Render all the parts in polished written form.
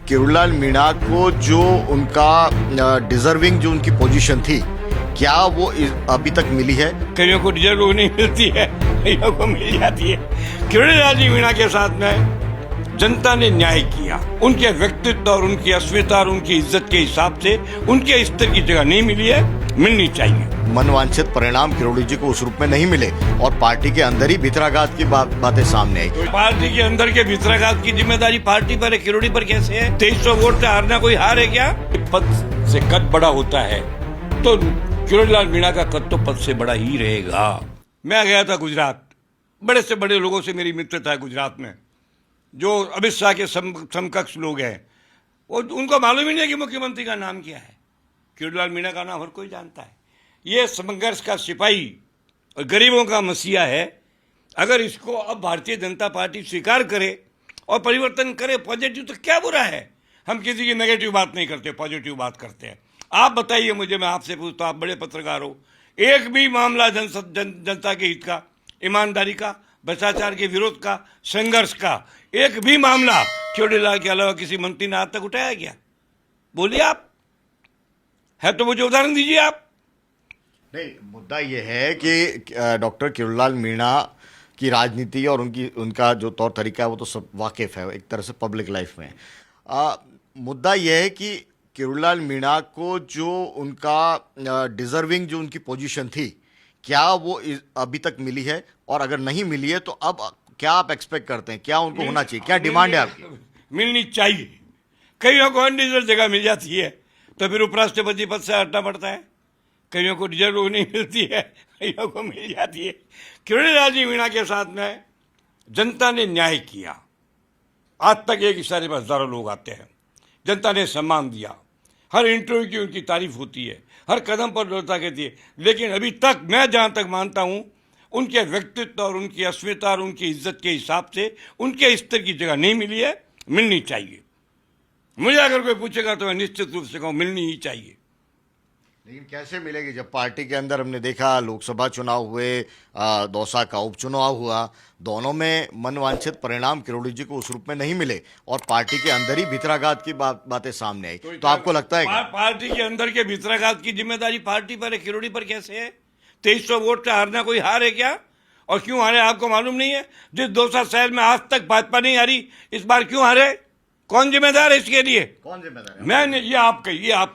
किरोड़ीलाल मीणा को जो उनका डिजर्विंग जो उनकी पोजीशन थी, क्या वो अभी तक मिली है? कईयों को डिजर्व नहीं मिलती है, कईयों को मिल जाती है। किरोड़ीलाल जी मीणा के साथ में जनता ने न्याय किया। उनके व्यक्तित्व और उनकी अस्मिता और उनकी इज्जत के हिसाब से उनके स्तर की जगह नहीं मिली है, मिलनी चाहिए। मनवांछित परिणाम किरोड़ी जी को उस रूप में नहीं मिले और पार्टी के अंदर ही भितराघात की बातें सामने आई। पार्टी के अंदर के भितराघात की जिम्मेदारी पार्टी पर है, किरोड़ी पर कैसे है? 2300 वोट से हारना कोई हार है क्या? पद से कद बड़ा होता है तो किरोड़ीलाल मीणा का कद तो पद से बड़ा ही रहेगा। मैं गया था गुजरात, बड़े से बड़े लोगों से मेरी मित्रता है गुजरात में, जो अमित शाह के समकक्ष लोग हैं। वो उनको मालूम ही नहीं कि मुख्यमंत्री का नाम क्या है। किरोड़ीलाल मीणा का नाम हर कोई जानता है। ये संघर्ष का सिपाही और गरीबों का मसीहा है। अगर इसको अब भारतीय जनता पार्टी स्वीकार करे और परिवर्तन करे पॉजिटिव, तो क्या बुरा है? हम किसी की नेगेटिव बात नहीं करते, पॉजिटिव बात करते हैं। आप बताइए मुझे, मैं आपसे पूछता हूं, आप बड़े पत्रकार हो, एक भी मामला जनता के हित का, ईमानदारी का, भ्रष्टाचार के विरोध का, संघर्ष का एक भी मामला किरोड़ीलाल के अलावा किसी मंत्री ने आज तक उठाया क्या? बोलिए आप, है तो मुझे उदाहरण दीजिए आप। नहीं, मुद्दा यह है कि डॉक्टर किरोड़ीलाल मीणा की राजनीति और उनका जो तौर तरीका है वो तो सब वाकिफ है एक तरह से पब्लिक लाइफ में। मुद्दा यह है कि किरोड़ीलाल मीणा को जो उनका डिजर्विंग जो उनकी पोजीशन थी, क्या वो अभी तक मिली है? और अगर नहीं मिली है तो अब क्या आप एक्सपेक्ट करते हैं, क्या उनको होना चाहिए, क्या डिमांड है आपकी? मिलनी चाहिए। कईयों को अनडिजर्व जगह मिल जाती है तो फिर उपराष्ट्रपति पद से हटना पड़ता है। कईयों को डिजर्व नहीं मिलती है, कईयों को मिल जाती है। किरोड़ीलाल जी मीणा के साथ में जनता ने न्याय किया। आज तक एक इशारे पर हजारों लोग आते हैं, जनता ने सम्मान दिया, हर इंटरव्यू की उनकी तारीफ होती है, हर कदम पर लोटा कहती है। लेकिन अभी तक मैं जहां तक मानता हूं, उनके व्यक्तित्व और उनकी अस्मिता और उनकी इज्जत के हिसाब से उनके स्तर की जगह नहीं मिली है, मिलनी चाहिए। मुझे अगर कोई पूछेगा तो मैं निश्चित रूप से कहूं मिलनी ही चाहिए। लेकिन कैसे मिलेगी जब पार्टी के अंदर हमने देखा लोकसभा चुनाव हुए, दौसा का उपचुनाव हुआ, दोनों में मनवांछित परिणाम किरोड़ी जी को उस रूप में नहीं मिले और पार्टी के अंदर ही भितराघात की बातें सामने आई। तो आपको लगता है पार्टी के अंदर के भितराघात की जिम्मेदारी पार्टी पर है, किरोड़ी पर कैसे है? 2300 वोट से हारना कोई हार है क्या? और क्यों हारे आपको मालूम नहीं है? जिस दौसा शहर में आज तक भाजपा नहीं हारी, इस बार क्यों हारे? कौन जिम्मेदार है इसके लिए? कौन जिम्मेदार है? मैं ये आपका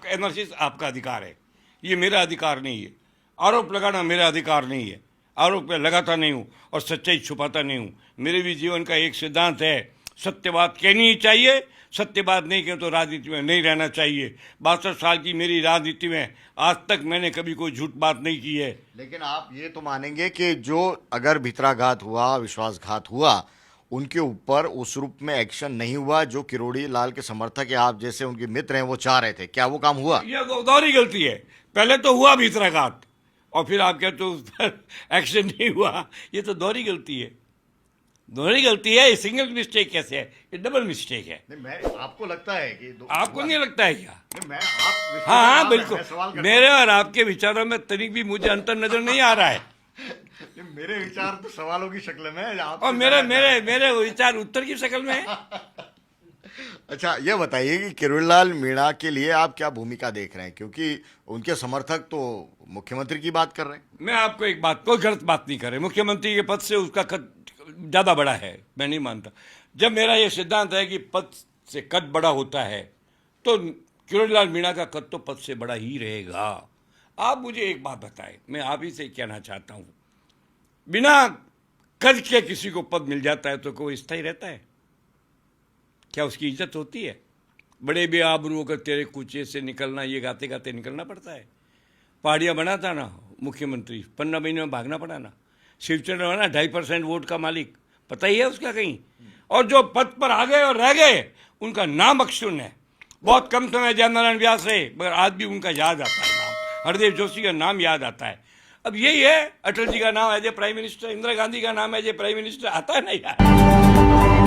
एनालिसिस आपका अधिकार है, ये मेरा अधिकार नहीं है। आरोप लगाना मेरा अधिकार नहीं है। आरोप मैं लगाता नहीं हूँ और सच्चाई छुपाता नहीं हूँ। मेरे भी जीवन का एक सिद्धांत है, सत्य बात कहनी ही चाहिए, सत्य बात नहीं कहे तो राजनीति में नहीं रहना चाहिए। 62 साल की मेरी राजनीति में आज तक मैंने कभी कोई झूठ बात नहीं की है। लेकिन आप ये तो मानेंगे कि जो अगर भितराघात हुआ, विश्वासघात हुआ, उनके ऊपर उस रूप में एक्शन नहीं हुआ जो किरोड़ीलाल के समर्थक या आप जैसे उनके मित्र हैं वो चाह रहे थे, क्या वो काम हुआ? यह दोहरी गलती है। पहले तो हुआ भितराघात और फिर आप कहते हो उस पर एक्शन नहीं हुआ, ये तो दोहरी गलती है। दोहरी गलती है। सिंगल मिस्टेक कैसे है? ये डबल मिस्टेक है। नहीं, आपको लगता है कि आपको नहीं लगता है क्या? आप हाँ बिल्कुल, मेरे और आपके विचारों में तनिक भी मुझे अंतर नजर नहीं आ रहा है। मेरे विचार तो सवालों की शक्ल में है और मेरे विचार उत्तर की शक्ल में है। अच्छा, ये बताइए कि किरोड़ीलाल मीणा के लिए आप क्या भूमिका देख रहे हैं, क्योंकि उनके समर्थक तो मुख्यमंत्री की बात कर रहे हैं। मैं आपको एक बात, कोई गलत बात नहीं कर रहे। मुख्यमंत्री के पद से उसका कद ज्यादा बड़ा है, मैं नहीं मानता। जब मेरा ये सिद्धांत है कि पद से कद बड़ा होता है तो किरोड़ीलाल मीणा का कद तो पद से बड़ा ही रहेगा। आप मुझे एक बात बताएं, मैं आप ही से कहना चाहता हूं, बिना कद के किसी को पद मिल जाता है तो कोई स्थायी रहता है क्या? उसकी इज्जत होती है? बड़े बेआबरू होकर तेरे कूचे से निकलना, ये गाते गाते निकलना पड़ता है। पहाड़ियाँ बनाता ना मुख्यमंत्री, 15 महीने में भागना पड़ा ना। शिवचंद्र बना 2.5% वोट का मालिक, पता ही है उसका कहीं। और जो पद पर आ गए और रह गए, उनका नाम अक्षुण्ण है। बहुत कम समय जयनारायण व्यास है, मगर आज भी उनका याद आता है नाम। हरदेव जोशी का नाम याद आता है। अब यही है, अटल जी का नाम as a prime minister, Indira Gandhi का नाम एज ए प्राइम मिनिस्टर आता है ना यार।